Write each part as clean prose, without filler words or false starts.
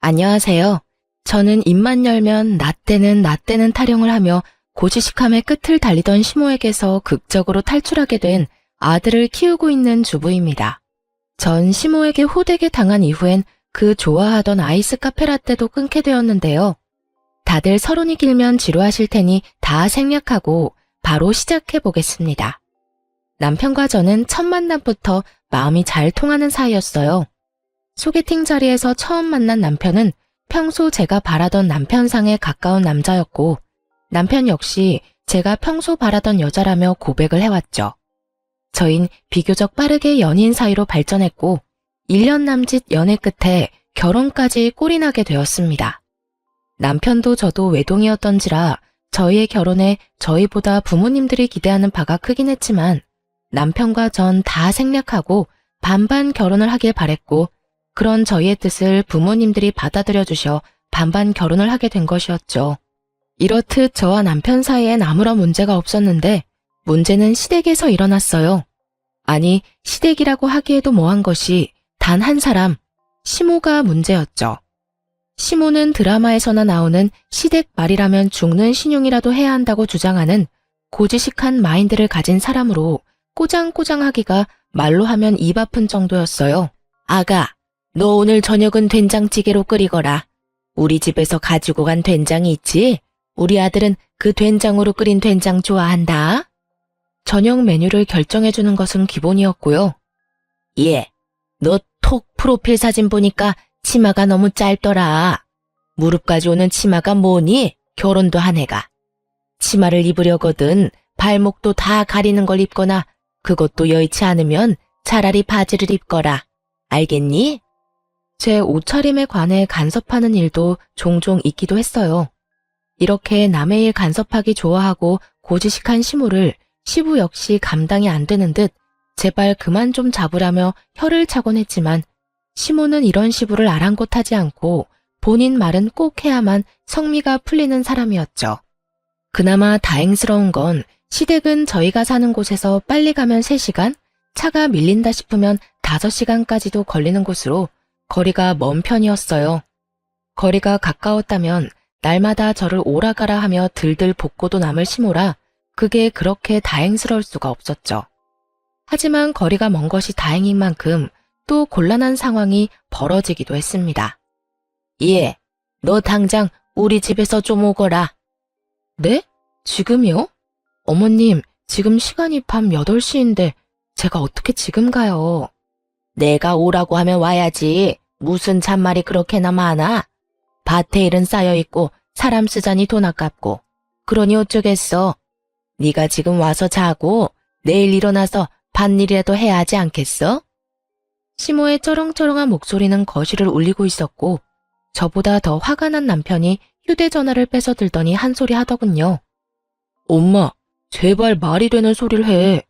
안녕하세요. 저는 입만 열면 나 때는 타령을 하며 고지식함의 끝을 달리던 시모에게서 극적으로 탈출하게 된 아들을 키우고 있는 주부입니다. 전 시모에게 호되게 당한 이후엔 그 좋아하던 아이스 카페라떼도 끊게 되었는데요. 다들 서론이 길면 지루하실 테니 다 생략하고 바로 시작해 보겠습니다. 남편과 저는 첫 만남부터 마음이 잘 통하는 사이였어요. 소개팅 자리에서 처음 만난 남편은 평소 제가 바라던 남편상에 가까운 남자였고, 남편 역시 제가 평소 바라던 여자라며 고백을 해왔죠. 저흰 비교적 빠르게 연인 사이로 발전했고 1년 남짓 연애 끝에 결혼까지 꼴이 나게 되었습니다. 남편도 저도 외동이었던지라 저희의 결혼에 저희보다 부모님들이 기대하는 바가 크긴 했지만 남편과 전 다 생략하고 반반 결혼을 하길 바랬고, 그런 저희의 뜻을 부모님들이 받아들여 주셔 반반 결혼을 하게 된 것이었죠. 이렇듯 저와 남편 사이엔 아무런 문제가 없었는데 문제는 시댁에서 일어났어요. 아니, 시댁이라고 하기에도 뭐한 것이 단 한 사람, 시모가 문제였죠. 시모는 드라마에서나 나오는 시댁 말이라면 죽는 신용이라도 해야 한다고 주장하는 고지식한 마인드를 가진 사람으로 꼬장꼬장하기가 말로 하면 입 아픈 정도였어요. 아가, 너 오늘 저녁은 된장찌개로 끓이거라. 우리 집에서 가지고 간 된장이 있지? 우리 아들은 그 된장으로 끓인 된장 좋아한다. 저녁 메뉴를 결정해주는 것은 기본이었고요. 예, 너 톡 프로필 사진 보니까 치마가 너무 짧더라. 무릎까지 오는 치마가 뭐니? 결혼도 한 애가. 치마를 입으려거든 발목도 다 가리는 걸 입거나 그것도 여의치 않으면 차라리 바지를 입거라. 알겠니? 제 옷차림에 관해 간섭하는 일도 종종 있기도 했어요. 이렇게 남의 일 간섭하기 좋아하고 고지식한 시모를 시부 역시 감당이 안 되는 듯 제발 그만 좀 잡으라며 혀를 차곤 했지만 시모는 이런 시부를 아랑곳하지 않고 본인 말은 꼭 해야만 성미가 풀리는 사람이었죠. 그나마 다행스러운 건 시댁은 저희가 사는 곳에서 빨리 가면 3시간, 차가 밀린다 싶으면 5시간까지도 걸리는 곳으로 거리가 먼 편이었어요. 거리가 가까웠다면 날마다 저를 오라가라 하며 들들 볶고도 남을 시모라 그게 그렇게 다행스러울 수가 없었죠. 하지만 거리가 먼 것이 다행인 만큼 또 곤란한 상황이 벌어지기도 했습니다. 예, 너 당장 우리 집에서 좀 오거라. 네? 지금이요? 어머님, 지금 시간이 밤 8시인데 제가 어떻게 지금 가요? 내가 오라고 하면 와야지. 무슨 잔말이 그렇게나 많아? 밭에 일은 쌓여있고 사람 쓰자니 돈 아깝고. 그러니 어쩌겠어. 네가 지금 와서 자고 내일 일어나서 밭일이라도 해야 하지 않겠어? 시모의 쩌렁쩌렁한 목소리는 거실을 울리고 있었고 저보다 더 화가 난 남편이 휴대전화를 뺏어 들더니 한 소리 하더군요. 엄마, 제발 말이 되는 소리를 해.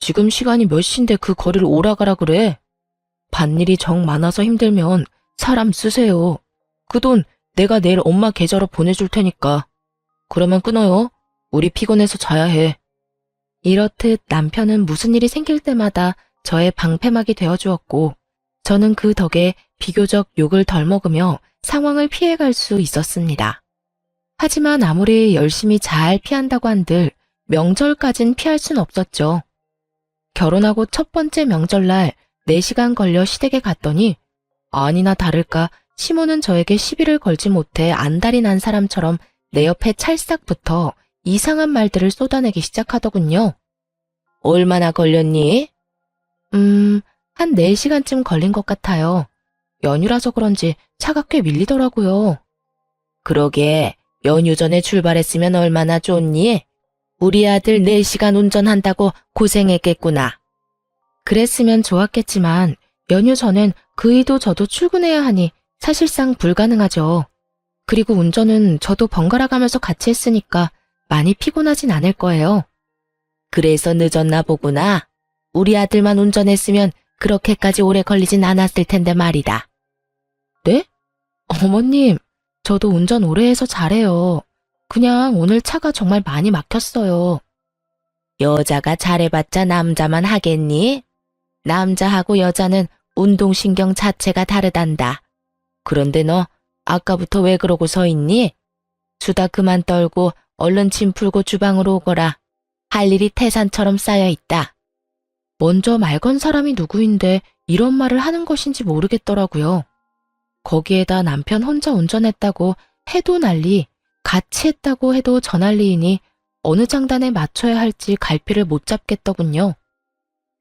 지금 시간이 몇 시인데 그 거리를 오라가라 그래. 밭일이 정 많아서 힘들면 사람 쓰세요. 그 돈 내가 내일 엄마 계좌로 보내줄 테니까. 그러면 끊어요. 우리 피곤해서 자야 해. 이렇듯 남편은 무슨 일이 생길 때마다 저의 방패막이 되어주었고 저는 그 덕에 비교적 욕을 덜 먹으며 상황을 피해갈 수 있었습니다. 하지만 아무리 열심히 잘 피한다고 한들 명절까진 피할 순 없었죠. 결혼하고 첫 번째 명절날 4시간 걸려 시댁에 갔더니 아니나 다를까 시모는 저에게 시비를 걸지 못해 안달이 난 사람처럼 내 옆에 찰싹부터 이상한 말들을 쏟아내기 시작하더군요. 얼마나 걸렸니? 한 4시간쯤 걸린 것 같아요. 연휴라서 그런지 차가 꽤 밀리더라고요. 그러게, 연휴 전에 출발했으면 얼마나 좋니? 우리 아들 4시간 운전한다고 고생했겠구나. 그랬으면 좋았겠지만 연휴 전엔 그이도 저도 출근해야 하니 사실상 불가능하죠. 그리고 운전은 저도 번갈아 가면서 같이 했으니까 많이 피곤하진 않을 거예요. 그래서 늦었나 보구나. 우리 아들만 운전했으면 그렇게까지 오래 걸리진 않았을 텐데 말이다. 네? 어머님, 저도 운전 오래 해서 잘해요. 그냥 오늘 차가 정말 많이 막혔어요. 여자가 잘해봤자 남자만 하겠니? 남자하고 여자는 운동신경 자체가 다르단다. 그런데 너 아까부터 왜 그러고 서 있니? 수다 그만 떨고 얼른 짐 풀고 주방으로 오거라. 할 일이 태산처럼 쌓여 있다. 먼저 말 건 사람이 누구인데 이런 말을 하는 것인지 모르겠더라고요. 거기에다 남편 혼자 운전했다고 해도 난리, 같이 했다고 해도 저 난리이니 어느 장단에 맞춰야 할지 갈피를 못 잡겠더군요.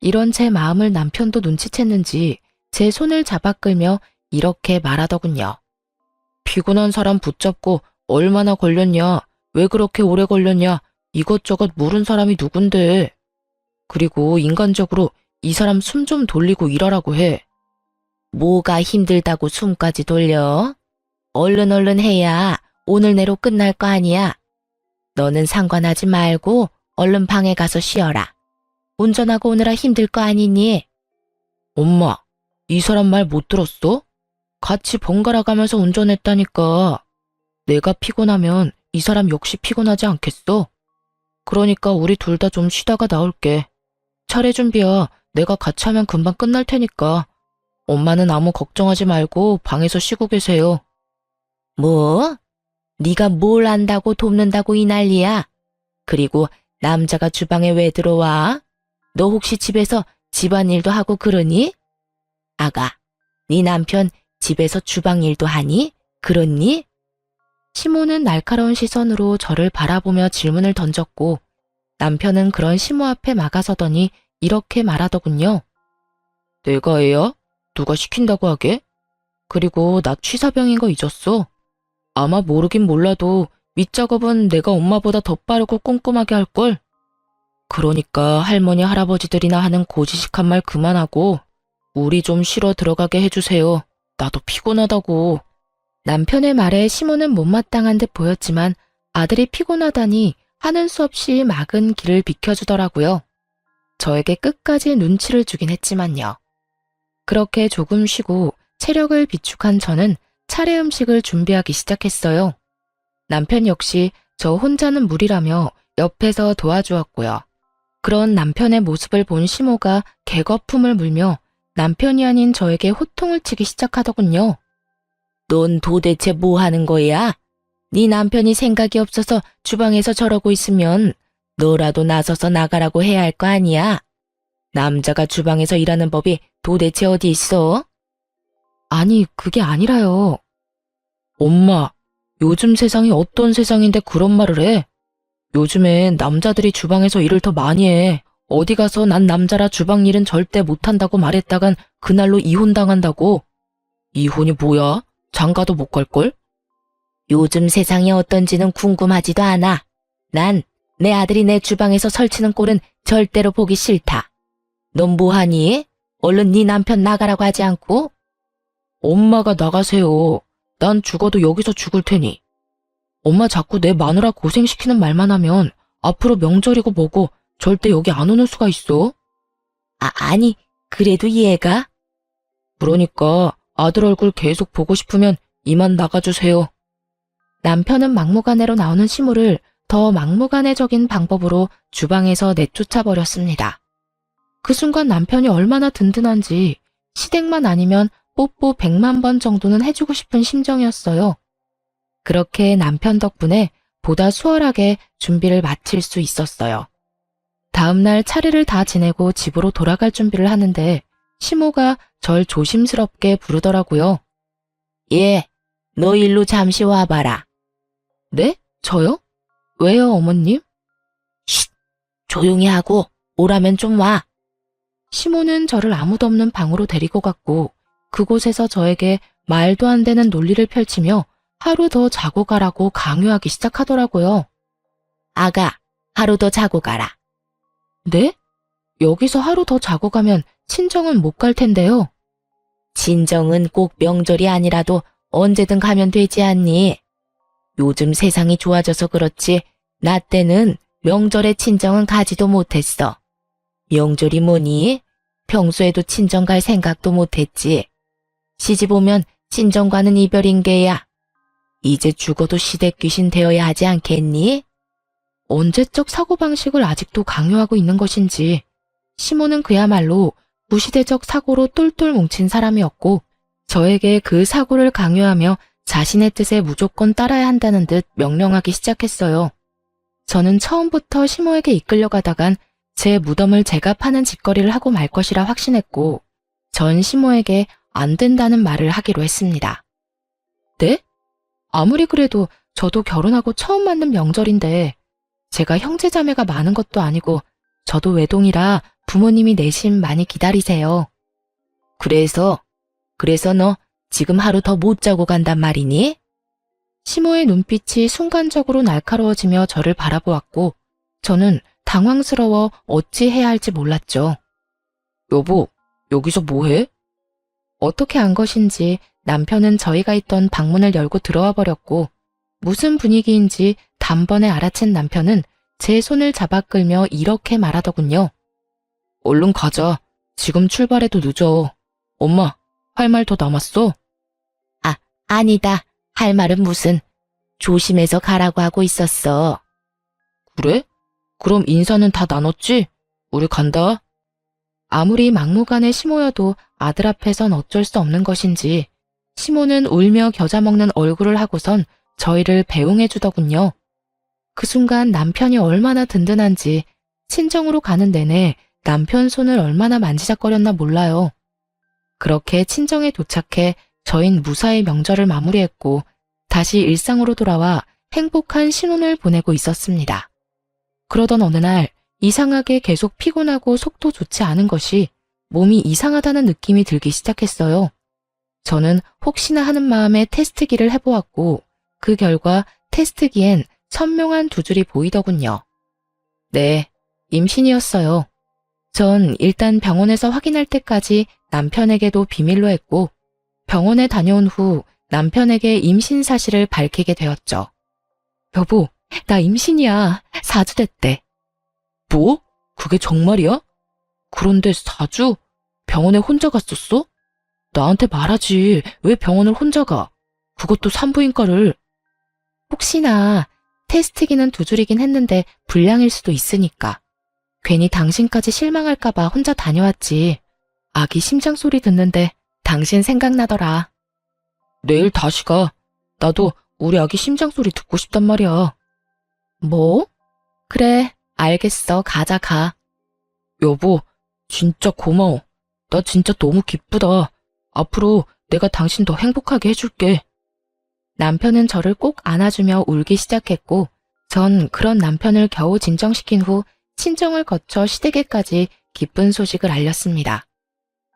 이런 제 마음을 남편도 눈치챘는지 제 손을 잡아 끌며 이렇게 말하더군요. 피곤한 사람 붙잡고 얼마나 걸렸냐, 왜 그렇게 오래 걸렸냐, 이것저것 물은 사람이 누군데. 그리고 인간적으로 이 사람 숨 좀 돌리고 일하라고 해. 뭐가 힘들다고 숨까지 돌려? 얼른 해야 오늘 내로 끝날 거 아니야. 너는 상관하지 말고 얼른 방에 가서 쉬어라. 운전하고 오느라 힘들 거 아니니? 엄마, 이 사람 말 못 들었어? 같이 번갈아 가면서 운전했다니까. 내가 피곤하면 이 사람 역시 피곤하지 않겠어? 그러니까 우리 둘 다 좀 쉬다가 나올게. 차례 준비야. 내가 같이 하면 금방 끝날 테니까. 엄마는 아무 걱정하지 말고 방에서 쉬고 계세요. 뭐? 네가 뭘 안다고 돕는다고 이 난리야? 그리고 남자가 주방에 왜 들어와? 너 혹시 집에서 집안일도 하고 그러니? 아가, 네 남편 집에서 주방일도 하니? 그렇니? 시모는 날카로운 시선으로 저를 바라보며 질문을 던졌고 남편은 그런 시모 앞에 막아서더니 이렇게 말하더군요. 내가 애야? 누가 시킨다고 하게? 그리고 나 취사병인 거 잊었어? 아마 모르긴 몰라도 밑작업은 내가 엄마보다 더 빠르고 꼼꼼하게 할걸? 그러니까 할머니 할아버지들이나 하는 고지식한 말 그만하고 우리 좀 쉬러 들어가게 해주세요. 나도 피곤하다고. 남편의 말에 시모는 못마땅한 듯 보였지만 아들이 피곤하다니 하는 수 없이 막은 길을 비켜주더라고요. 저에게 끝까지 눈치를 주긴 했지만요. 그렇게 조금 쉬고 체력을 비축한 저는 차례 음식을 준비하기 시작했어요. 남편 역시 저 혼자는 무리라며 옆에서 도와주었고요. 그런 남편의 모습을 본 시모가 개거품을 물며 남편이 아닌 저에게 호통을 치기 시작하더군요. 넌 도대체 뭐 하는 거야? 네 남편이 생각이 없어서 주방에서 저러고 있으면 너라도 나서서 나가라고 해야 할 거 아니야? 남자가 주방에서 일하는 법이 도대체 어디 있어? 아니, 그게 아니라요. 엄마, 요즘 세상이 어떤 세상인데 그런 말을 해? 요즘엔 남자들이 주방에서 일을 더 많이 해. 어디 가서 난 남자라 주방 일은 절대 못한다고 말했다간 그날로 이혼당한다고. 이혼이 뭐야? 장가도 못 갈걸? 요즘 세상이 어떤지는 궁금하지도 않아. 난 내 아들이 내 주방에서 설치는 꼴은 절대로 보기 싫다. 넌 뭐하니? 얼른 네 남편 나가라고 하지 않고? 엄마가 나가세요. 난 죽어도 여기서 죽을 테니. 엄마 자꾸 내 마누라 고생시키는 말만 하면 앞으로 명절이고 뭐고 절대 여기 안 오는 수가 있어. 아니, 그래도 얘가? 그러니까 아들 얼굴 계속 보고 싶으면 이만 나가주세요. 남편은 막무가내로 나오는 시모를 더 막무가내적인 방법으로 주방에서 내쫓아 버렸습니다. 그 순간 남편이 얼마나 든든한지 시댁만 아니면 뽀뽀 100만 번 정도는 해주고 싶은 심정이었어요. 그렇게 남편 덕분에 보다 수월하게 준비를 마칠 수 있었어요. 다음날 차례를 다 지내고 집으로 돌아갈 준비를 하는데 시모가 절 조심스럽게 부르더라고요. 예, 너 일로 잠시 와봐라. 네? 저요? 왜요, 어머님? 쉿! 조용히 하고 오라면 좀 와. 시모는 저를 아무도 없는 방으로 데리고 갔고 그곳에서 저에게 말도 안 되는 논리를 펼치며 하루 더 자고 가라고 강요하기 시작하더라고요. 아가, 하루 더 자고 가라. 네? 여기서 하루 더 자고 가면 친정은 못 갈 텐데요. 친정은 꼭 명절이 아니라도 언제든 가면 되지 않니? 요즘 세상이 좋아져서 그렇지 나 때는 명절에 친정은 가지도 못했어. 명절이 뭐니? 평소에도 친정 갈 생각도 못했지. 시집 오면 친정과는 이별인 게야. 이제 죽어도 시댁 귀신 되어야 하지 않겠니? 언제적 사고방식을 아직도 강요하고 있는 것인지 시모는 그야말로 구시대적 사고로 똘똘 뭉친 사람이었고 저에게 그 사고를 강요하며 자신의 뜻에 무조건 따라야 한다는 듯 명령하기 시작했어요. 저는 처음부터 시모에게 이끌려가다간 제 무덤을 제가 파는 짓거리를 하고 말 것이라 확신했고, 전 시모에게 안 된다는 말을 하기로 했습니다. 네? 아무리 그래도 저도 결혼하고 처음 맞는 명절인데, 제가 형제자매가 많은 것도 아니고 저도 외동이라 부모님이 내심 많이 기다리세요. 그래서 너 지금 하루 더 못 자고 간단 말이니? 시모의 눈빛이 순간적으로 날카로워지며 저를 바라보았고, 저는 당황스러워 어찌 해야 할지 몰랐죠. 여보, 여기서 뭐해? 어떻게 안 것인지 남편은 저희가 있던 방문을 열고 들어와 버렸고, 무슨 분위기인지 단번에 알아챈 남편은 제 손을 잡아 끌며 이렇게 말하더군요. 얼른 가자. 지금 출발해도 늦어. 엄마, 할 말 더 남았어? 아니다. 할 말은 무슨. 조심해서 가라고 하고 있었어. 그래? 그럼 인사는 다 나눴지? 우리 간다. 아무리 막무가내 시모여도 아들 앞에선 어쩔 수 없는 것인지 시모는 울며 겨자 먹는 얼굴을 하고선 저희를 배웅해 주더군요. 그 순간 남편이 얼마나 든든한지 친정으로 가는 내내 남편 손을 얼마나 만지작거렸나 몰라요. 그렇게 친정에 도착해 저흰 무사히 명절을 마무리했고 다시 일상으로 돌아와 행복한 신혼을 보내고 있었습니다. 그러던 어느 날 이상하게 계속 피곤하고 속도 좋지 않은 것이 몸이 이상하다는 느낌이 들기 시작했어요. 저는 혹시나 하는 마음에 테스트기를 해보았고 그 결과 테스트기엔 선명한 두 줄이 보이더군요. 네, 임신이었어요. 전 일단 병원에서 확인할 때까지 남편에게도 비밀로 했고 병원에 다녀온 후 남편에게 임신 사실을 밝히게 되었죠. 여보, 나 임신이야. 4주 됐대. 뭐? 그게 정말이야? 그런데 4주? 병원에 혼자 갔었어? 나한테 말하지. 왜 병원을 혼자 가? 그것도 산부인과를. 혹시나 테스트기는 두 줄이긴 했는데 불량일 수도 있으니까. 괜히 당신까지 실망할까봐 혼자 다녀왔지. 아기 심장 소리 듣는데 당신 생각나더라. 내일 다시 가. 나도 우리 아기 심장 소리 듣고 싶단 말이야. 뭐? 그래, 알겠어. 가자, 가. 여보, 진짜 고마워. 나 진짜 너무 기쁘다. 앞으로 내가 당신 더 행복하게 해줄게. 남편은 저를 꼭 안아주며 울기 시작했고 전 그런 남편을 겨우 진정시킨 후 친정을 거쳐 시댁에까지 기쁜 소식을 알렸습니다.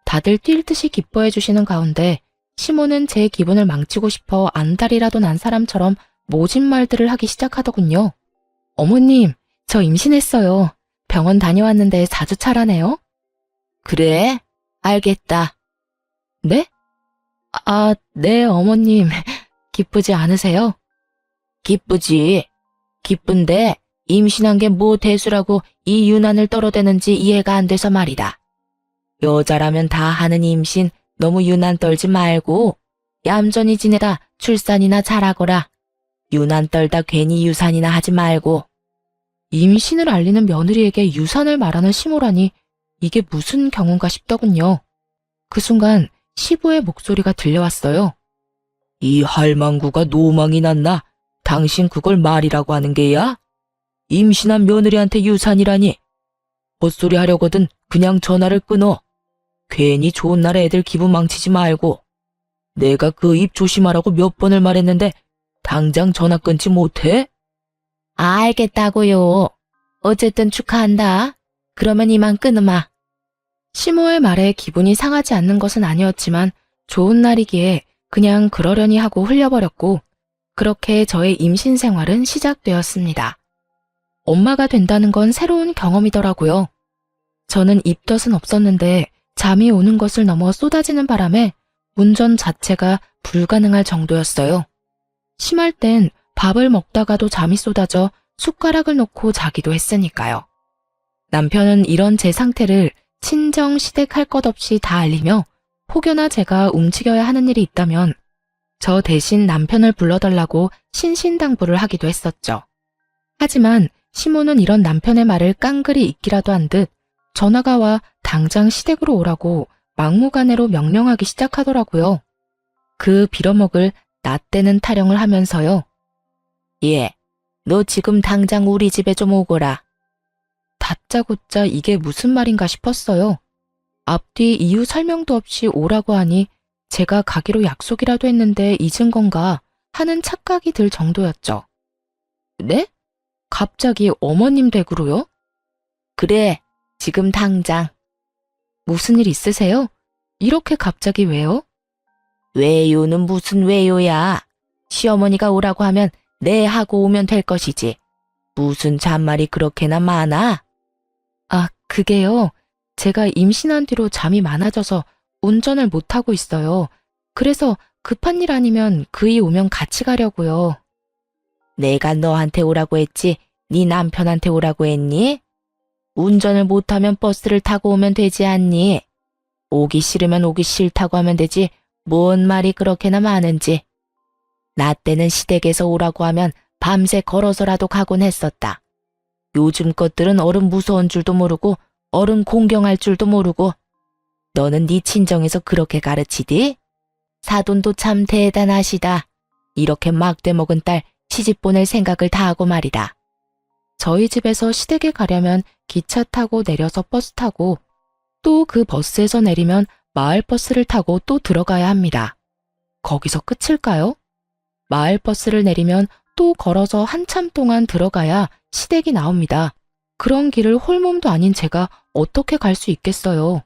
다들 뛸 듯이 기뻐해 주시는 가운데 시모는 제 기분을 망치고 싶어 안달이라도 난 사람처럼 모진 말들을 하기 시작하더군요. 어머님, 저 임신했어요. 병원 다녀왔는데 4주 차라네요. 그래? 알겠다. 네? 네, 어머님. 기쁘지 않으세요? 기쁘지. 기쁜데 임신한 게 뭐 대수라고 이 유난을 떨어대는지 이해가 안 돼서 말이다. 여자라면 다 하는 임신 너무 유난 떨지 말고 얌전히 지내다 출산이나 잘하거라. 유난 떨다 괜히 유산이나 하지 말고. 임신을 알리는 며느리에게 유산을 말하는 시모라니 이게 무슨 경우인가 싶더군요. 그 순간 시부의 목소리가 들려왔어요. 이 할망구가 노망이 났나? 당신 그걸 말이라고 하는 게야? 임신한 며느리한테 유산이라니. 헛소리 하려거든 그냥 전화를 끊어. 괜히 좋은 날에 애들 기분 망치지 말고. 내가 그 입 조심하라고 몇 번을 말했는데 당장 전화 끊지 못해? 알겠다고요. 어쨌든 축하한다. 그러면 이만 끊으마. 시모의 말에 기분이 상하지 않는 것은 아니었지만 좋은 날이기에 그냥 그러려니 하고 흘려버렸고 그렇게 저의 임신 생활은 시작되었습니다. 엄마가 된다는 건 새로운 경험이더라고요. 저는 입덧은 없었는데 잠이 오는 것을 넘어 쏟아지는 바람에 운전 자체가 불가능할 정도였어요. 심할 땐 밥을 먹다가도 잠이 쏟아져 숟가락을 놓고 자기도 했으니까요. 남편은 이런 제 상태를 친정 시댁 할 것 없이 다 알리며 혹여나 제가 움직여야 하는 일이 있다면 저 대신 남편을 불러달라고 신신당부를 하기도 했었죠. 하지만 시모는 이런 남편의 말을 깡그리 잊기라도 한 듯 전화가 와 당장 시댁으로 오라고 막무가내로 명령하기 시작하더라고요. 그 빌어먹을 나 때는 타령을 하면서요. 예, 너 지금 당장 우리 집에 좀 오거라. 다짜고짜 이게 무슨 말인가 싶었어요. 앞뒤 이유 설명도 없이 오라고 하니 제가 가기로 약속이라도 했는데 잊은 건가 하는 착각이 들 정도였죠. 네? 갑자기 어머님 댁으로요? 그래, 지금 당장. 무슨 일 있으세요? 이렇게 갑자기 왜요? 왜요는 무슨 왜요야. 시어머니가 오라고 하면 네 하고 오면 될 것이지. 무슨 잔말이 그렇게나 많아? 아, 그게요. 제가 임신한 뒤로 잠이 많아져서 운전을 못하고 있어요. 그래서 급한 일 아니면 그이 오면 같이 가려고요. 내가 너한테 오라고 했지 네 남편한테 오라고 했니? 운전을 못하면 버스를 타고 오면 되지 않니? 오기 싫으면 오기 싫다고 하면 되지 뭔 말이 그렇게나 많은지. 나 때는 시댁에서 오라고 하면 밤새 걸어서라도 가곤 했었다. 요즘 것들은 어른 무서운 줄도 모르고 어른 공경할 줄도 모르고. 너는 네 친정에서 그렇게 가르치디? 사돈도 참 대단하시다. 이렇게 막대 먹은 딸 시집 보낼 생각을 다 하고 말이다. 저희 집에서 시댁에 가려면 기차 타고 내려서 버스 타고 또 그 버스에서 내리면 마을버스를 타고 또 들어가야 합니다. 거기서 끝일까요? 마을버스를 내리면 또 걸어서 한참 동안 들어가야 시댁이 나옵니다. 그런 길을 홀몸도 아닌 제가 어떻게 갈 수 있겠어요.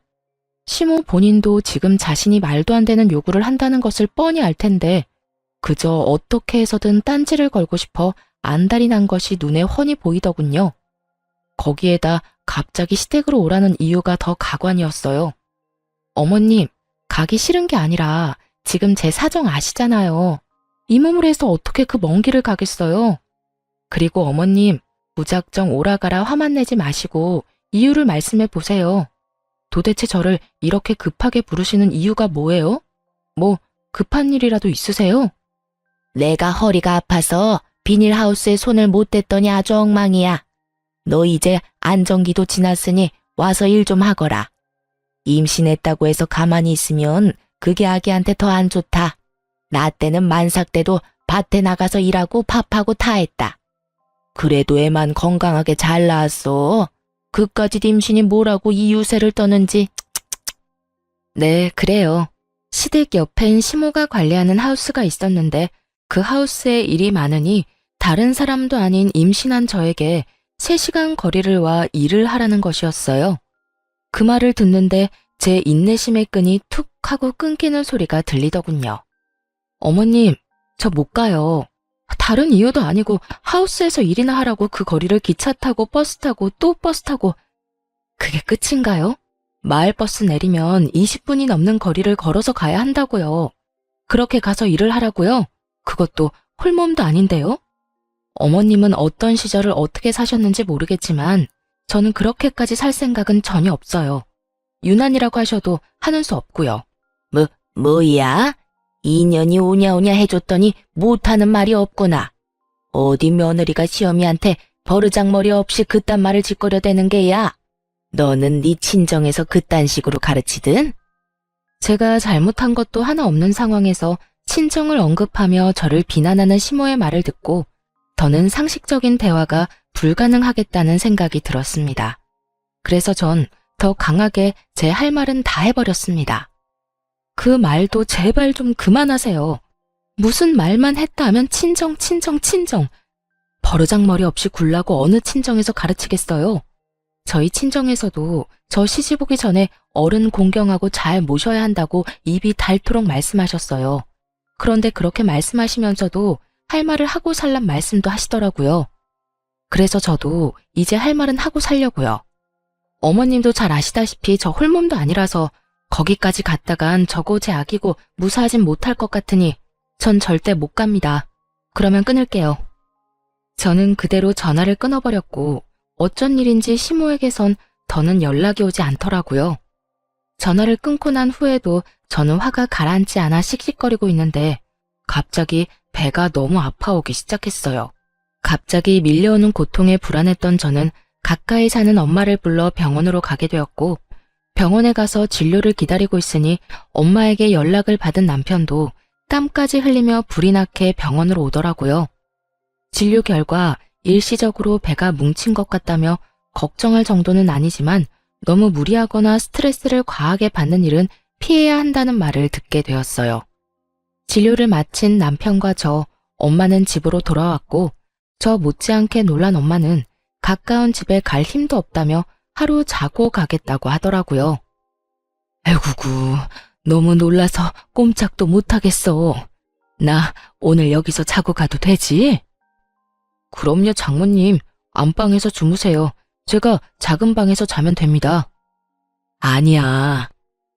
시모 본인도 지금 자신이 말도 안 되는 요구를 한다는 것을 뻔히 알 텐데 그저 어떻게 해서든 딴지를 걸고 싶어 안달이 난 것이 눈에 훤히 보이더군요. 거기에다 갑자기 시댁으로 오라는 이유가 더 가관이었어요. 어머님, 가기 싫은 게 아니라 지금 제 사정 아시잖아요. 이 몸을 해서 어떻게 그 먼 길을 가겠어요? 그리고 어머님, 무작정 오라가라 화만 내지 마시고 이유를 말씀해 보세요. 도대체 저를 이렇게 급하게 부르시는 이유가 뭐예요? 뭐 급한 일이라도 있으세요? 내가 허리가 아파서 비닐하우스에 손을 못 댔더니 아주 엉망이야. 너 이제 안정기도 지났으니 와서 일 좀 하거라. 임신했다고 해서 가만히 있으면 그게 아기한테 더 안 좋다. 나 때는 만삭 때도 밭에 나가서 일하고 밥하고 다 했다. 그래도 애만 건강하게 잘 낳았어. 그까짓 임신이 뭐라고 이유세를 떠는지. 네, 그래요. 시댁 옆엔 시모가 관리하는 하우스가 있었는데 그 하우스에 일이 많으니 다른 사람도 아닌 임신한 저에게 3시간 거리를 와 일을 하라는 것이었어요. 그 말을 듣는데 제 인내심의 끈이 툭 하고 끊기는 소리가 들리더군요. 어머님, 저 못 가요. 다른 이유도 아니고 하우스에서 일이나 하라고 그 거리를 기차 타고 버스 타고 또 버스 타고. 그게 끝인가요? 마을버스 내리면 20분이 넘는 거리를 걸어서 가야 한다고요. 그렇게 가서 일을 하라고요? 그것도 홀몸도 아닌데요? 어머님은 어떤 시절을 어떻게 사셨는지 모르겠지만 저는 그렇게까지 살 생각은 전혀 없어요. 유난이라고 하셔도 하는 수 없고요. 뭐야? 2년이 오냐오냐 해줬더니 못하는 말이 없구나. 어디 며느리가 시어미한테 버르장머리 없이 그딴 말을 짓거려대는 게야. 너는 네 친정에서 그딴 식으로 가르치든? 제가 잘못한 것도 하나 없는 상황에서 친정을 언급하며 저를 비난하는 시모의 말을 듣고 더는 상식적인 대화가 불가능하겠다는 생각이 들었습니다. 그래서 전 더 강하게 제 할 말은 다 해버렸습니다. 그 말도 제발 좀 그만하세요. 무슨 말만 했다 하면 친정. 버르장머리 없이 굴라고 어느 친정에서 가르치겠어요. 저희 친정에서도 저 시집 오기 전에 어른 공경하고 잘 모셔야 한다고 입이 닳도록 말씀하셨어요. 그런데 그렇게 말씀하시면서도 할 말을 하고 살란 말씀도 하시더라고요. 그래서 저도 이제 할 말은 하고 살려고요. 어머님도 잘 아시다시피 저 홀몸도 아니라서 거기까지 갔다간 저거 제 아기고 무사하진 못할 것 같으니 전 절대 못 갑니다. 그러면 끊을게요. 저는 그대로 전화를 끊어버렸고 어쩐 일인지 시모에게선 더는 연락이 오지 않더라고요. 전화를 끊고 난 후에도 저는 화가 가라앉지 않아 씩씩거리고 있는데 갑자기 배가 너무 아파오기 시작했어요. 갑자기 밀려오는 고통에 불안했던 저는 가까이 사는 엄마를 불러 병원으로 가게 되었고 병원에 가서 진료를 기다리고 있으니 엄마에게 연락을 받은 남편도 땀까지 흘리며 불이 나게 병원으로 오더라고요. 진료 결과 일시적으로 배가 뭉친 것 같다며 걱정할 정도는 아니지만 너무 무리하거나 스트레스를 과하게 받는 일은 피해야 한다는 말을 듣게 되었어요. 진료를 마친 남편과 엄마는 집으로 돌아왔고 저 못지않게 놀란 엄마는 가까운 집에 갈 힘도 없다며 하루 자고 가겠다고 하더라고요. 아이구구, 너무 놀라서 꼼짝도 못하겠어. 나 오늘 여기서 자고 가도 되지? 그럼요, 장모님. 안방에서 주무세요. 제가 작은 방에서 자면 됩니다. 아니야.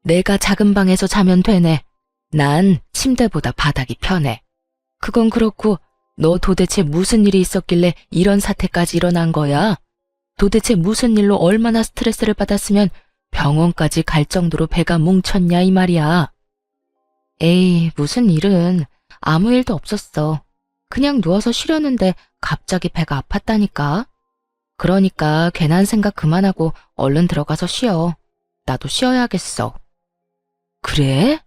내가 작은 방에서 자면 되네. 난 침대보다 바닥이 편해. 그건 그렇고 너 도대체 무슨 일이 있었길래 이런 사태까지 일어난 거야? 도대체 무슨 일로 얼마나 스트레스를 받았으면 병원까지 갈 정도로 배가 뭉쳤냐 이 말이야. 에이, 무슨 일은 아무 일도 없었어. 그냥 누워서 쉬려는데 갑자기 배가 아팠다니까. 그러니까 괜한 생각 그만하고 얼른 들어가서 쉬어. 나도 쉬어야겠어. 그래?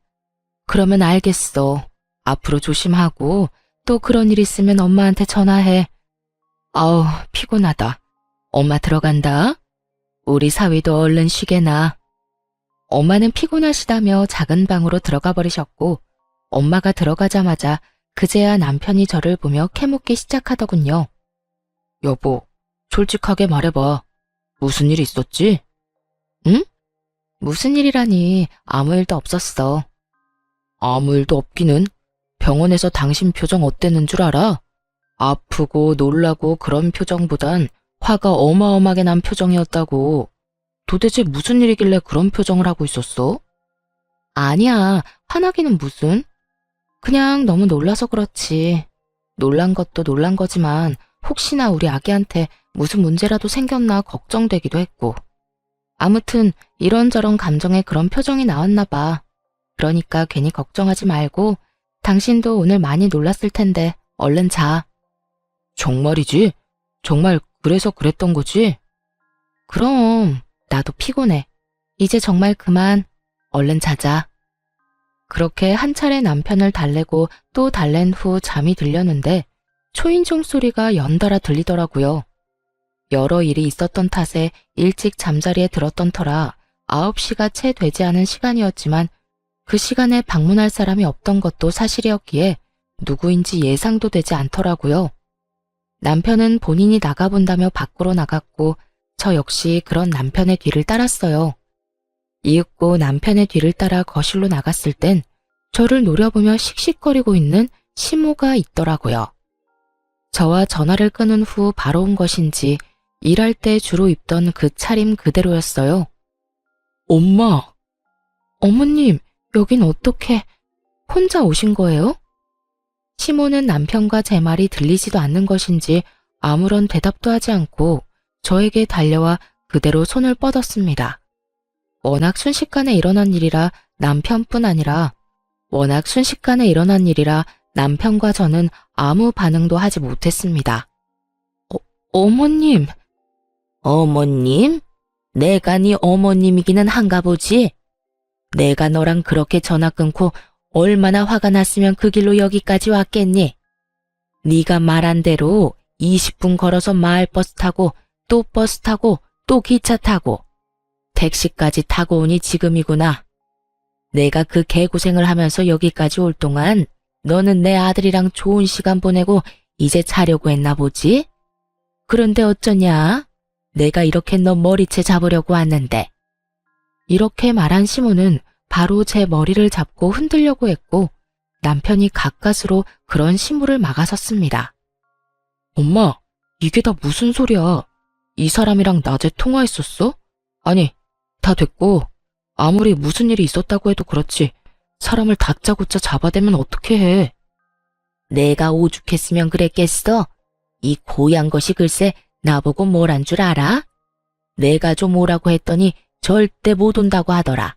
그러면 알겠어. 앞으로 조심하고 또 그런 일 있으면 엄마한테 전화해. 아우, 피곤하다. 엄마 들어간다. 우리 사위도 얼른 쉬게나. 엄마는 피곤하시다며 작은 방으로 들어가 버리셨고 엄마가 들어가자마자 그제야 남편이 저를 보며 캐묻기 시작하더군요. 여보, 솔직하게 말해봐. 무슨 일 있었지? 응? 무슨 일이라니 아무 일도 없었어. 아무 일도 없기는? 병원에서 당신 표정 어땠는 줄 알아? 아프고 놀라고 그런 표정보단 화가 어마어마하게 난 표정이었다고. 도대체 무슨 일이길래 그런 표정을 하고 있었어? 아니야, 화나기는 무슨? 그냥 너무 놀라서 그렇지. 놀란 것도 놀란 거지만 혹시나 우리 아기한테 무슨 문제라도 생겼나 걱정되기도 했고. 아무튼 이런저런 감정에 그런 표정이 나왔나 봐. 그러니까 괜히 걱정하지 말고 당신도 오늘 많이 놀랐을 텐데 얼른 자. 정말이지? 정말 그래서 그랬던 거지? 그럼 나도 피곤해. 이제 정말 그만. 얼른 자자. 그렇게 한 차례 남편을 달래고 또 달랜 후 잠이 들렸는데 초인종 소리가 연달아 들리더라고요. 여러 일이 있었던 탓에 일찍 잠자리에 들었던 터라 9시가 채 되지 않은 시간이었지만 그 시간에 방문할 사람이 없던 것도 사실이었기에 누구인지 예상도 되지 않더라고요. 남편은 본인이 나가본다며 밖으로 나갔고 저 역시 그런 남편의 뒤를 따랐어요. 이윽고 남편의 뒤를 따라 거실로 나갔을 땐 저를 노려보며 씩씩거리고 있는 시모가 있더라고요. 저와 전화를 끊은 후 바로 온 것인지 일할 때 주로 입던 그 차림 그대로였어요. 엄마! 어머님, 여긴 어떻게 혼자 오신 거예요? 시모는 남편과 제 말이 들리지도 않는 것인지 아무런 대답도 하지 않고 저에게 달려와 그대로 손을 뻗었습니다. 워낙 순식간에 일어난 일이라 남편과 저는 아무 반응도 하지 못했습니다. 어머님. 어머님? 내가 네 어머님이기는 한가 보지? 내가 너랑 그렇게 전화 끊고 얼마나 화가 났으면 그 길로 여기까지 왔겠니? 네가 말한 대로 20분 걸어서 마을버스 타고 또 버스 타고 또 기차 타고 택시까지 타고 오니 지금이구나. 내가 그 개고생을 하면서 여기까지 올 동안 너는 내 아들이랑 좋은 시간 보내고 이제 자려고 했나 보지? 그런데 어쩌냐? 내가 이렇게 너 머리채 잡으려고 왔는데. 이렇게 말한 시모는 바로 제 머리를 잡고 흔들려고 했고 남편이 가까스로 그런 시모를 막아섰습니다. 엄마, 이게 다 무슨 소리야? 이 사람이랑 낮에 통화했었어? 아니, 다 됐고 아무리 무슨 일이 있었다고 해도 그렇지 사람을 다짜고짜 잡아대면 어떻게 해? 내가 오죽했으면 그랬겠어? 이 고얀 것이 글쎄 나보고 뭘 한 줄 알아? 내가 좀 오라고 했더니 절대 못 온다고 하더라.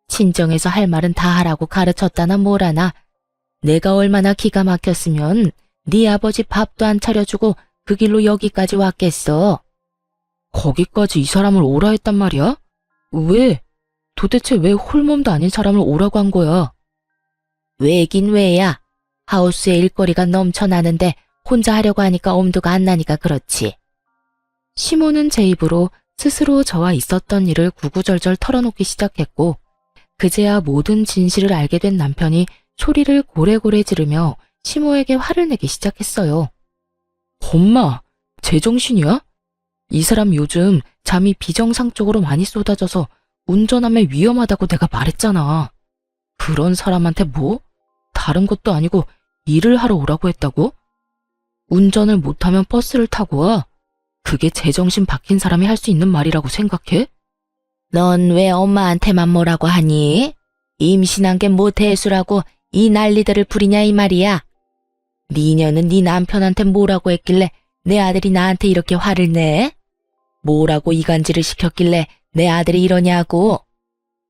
친정에서 할 말은 다 하라고 가르쳤다나 뭐라나. 내가 얼마나 기가 막혔으면 네 아버지 밥도 안 차려주고 그 길로 여기까지 왔겠어. 거기까지 이 사람을 오라 했단 말이야? 왜? 도대체 왜 홀몸도 아닌 사람을 오라고 한 거야? 왜긴 왜야. 하우스에 일거리가 넘쳐나는데 혼자 하려고 하니까 엄두가 안 나니까 그렇지. 시모는 제 입으로 스스로 저와 있었던 일을 구구절절 털어놓기 시작했고 그제야 모든 진실을 알게 된 남편이 소리를 고래고래 지르며 시모에게 화를 내기 시작했어요. 엄마, 제정신이야? 이 사람 요즘 잠이 비정상적으로 많이 쏟아져서 운전하면 위험하다고 내가 말했잖아. 그런 사람한테 뭐? 다른 것도 아니고 일을 하러 오라고 했다고? 운전을 못하면 버스를 타고 와? 그게 제정신 박힌 사람이 할 수 있는 말이라고 생각해? 넌 왜 엄마한테만 뭐라고 하니? 임신한 게 뭐 대수라고 이 난리들을 부리냐 이 말이야. 니녀는 네 남편한테 뭐라고 했길래 내 아들이 나한테 이렇게 화를 내? 뭐라고 이간질을 시켰길래 내 아들이 이러냐고.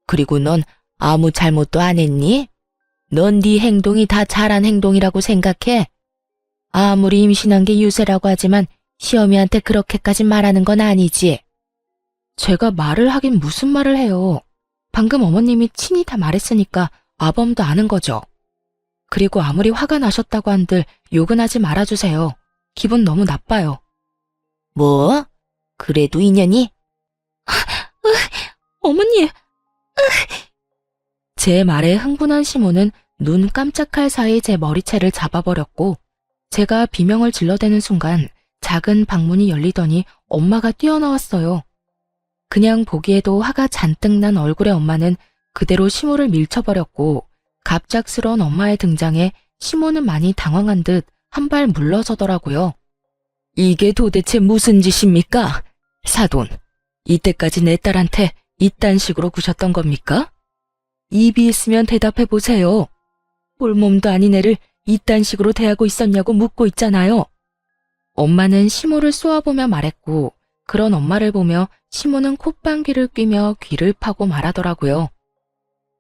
그리고 넌 아무 잘못도 안 했니? 넌 네 행동이 다 잘한 행동이라고 생각해? 아무리 임신한 게 유세라고 하지만 시어미한테 그렇게까지 말하는 건 아니지. 제가 말을 하긴 무슨 말을 해요. 방금 어머님이 친히 다 말했으니까 아범도 아는 거죠. 그리고 아무리 화가 나셨다고 한들 욕은 하지 말아주세요. 기분 너무 나빠요. 뭐? 그래도 인연이? 어머니! 제 말에 흥분한 시모는 눈 깜짝할 사이 제 머리채를 잡아버렸고 제가 비명을 질러대는 순간 작은 방문이 열리더니 엄마가 뛰어나왔어요. 그냥 보기에도 화가 잔뜩 난 얼굴의 엄마는 그대로 시모를 밀쳐버렸고 갑작스러운 엄마의 등장에 시모는 많이 당황한 듯 한 발 물러서더라고요. 이게 도대체 무슨 짓입니까? 사돈, 이때까지 내 딸한테 이딴 식으로 구셨던 겁니까? 입이 있으면 대답해보세요. 볼몸도 아닌 애를 이딴 식으로 대하고 있었냐고 묻고 있잖아요. 엄마는 시모를 쏘아보며 말했고 그런 엄마를 보며 시모는 콧방귀를 뀌며 귀를 파고 말하더라고요.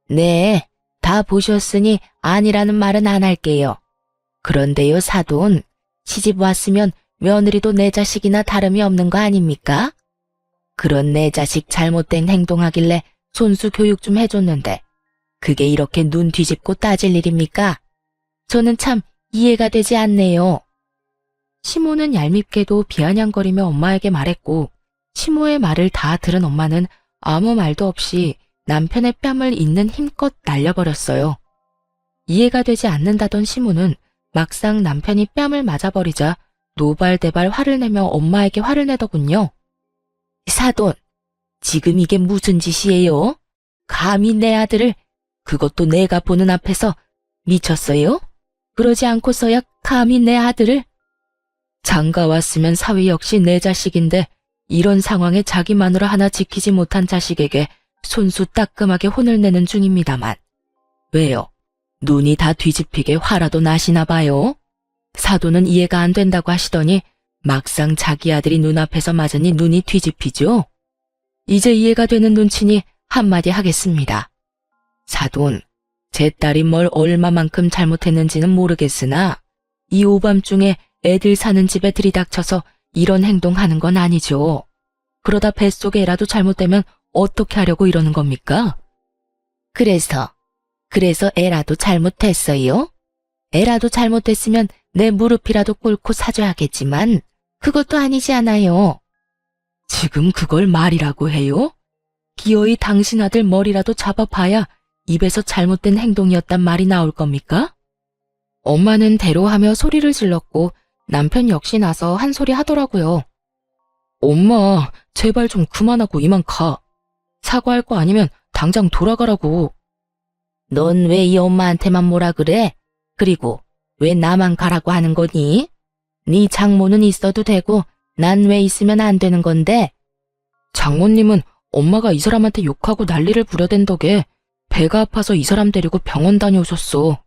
네, 다 보셨으니 아니라는 말은 안 할게요. 그런데요 사돈, 시집 왔으면 며느리도 내 자식이나 다름이 없는 거 아닙니까? 그런 내 자식 잘못된 행동하길래 손수 교육 좀 해줬는데 그게 이렇게 눈 뒤집고 따질 일입니까? 저는 참 이해가 되지 않네요. 시모는 얄밉게도 비아냥거리며 엄마에게 말했고 시모의 말을 다 들은 엄마는 아무 말도 없이 남편의 뺨을 있는 힘껏 날려버렸어요. 이해가 되지 않는다던 시모는 막상 남편이 뺨을 맞아버리자 노발대발 화를 내며 엄마에게 화를 내더군요. 사돈, 지금 이게 무슨 짓이에요? 감히 내 아들을, 그것도 내가 보는 앞에서 미쳤어요? 그러지 않고서야 감히 내 아들을? 장가 왔으면 사위 역시 내 자식인데 이런 상황에 자기 마누라 하나 지키지 못한 자식에게 손수 따끔하게 혼을 내는 중입니다만. 왜요? 눈이 다 뒤집히게 화라도 나시나 봐요? 사돈은 이해가 안 된다고 하시더니 막상 자기 아들이 눈앞에서 맞으니 눈이 뒤집히죠? 이제 이해가 되는 눈치니 한마디 하겠습니다. 사돈, 제 딸이 뭘 얼마만큼 잘못했는지는 모르겠으나 이 오밤중에 애들 사는 집에 들이닥쳐서 이런 행동하는 건 아니죠. 그러다 뱃속에 애라도 잘못되면 어떻게 하려고 이러는 겁니까? 그래서 애라도 잘못했어요? 애라도 잘못됐으면 내 무릎이라도 꿇고 사줘야겠지만 그것도 아니지 않아요. 지금 그걸 말이라고 해요? 기어이 당신 아들 머리라도 잡아봐야 입에서 잘못된 행동이었단 말이 나올 겁니까? 엄마는 대로하며 소리를 질렀고 남편 역시 나서 한 소리 하더라고요. 엄마, 제발 좀 그만하고 이만 가. 사과할 거 아니면 당장 돌아가라고. 넌 왜 이 엄마한테만 뭐라 그래? 그리고 왜 나만 가라고 하는 거니? 네 장모는 있어도 되고 난 왜 있으면 안 되는 건데? 장모님은 엄마가 이 사람한테 욕하고 난리를 부려댄 덕에 배가 아파서 이 사람 데리고 병원 다녀오셨어.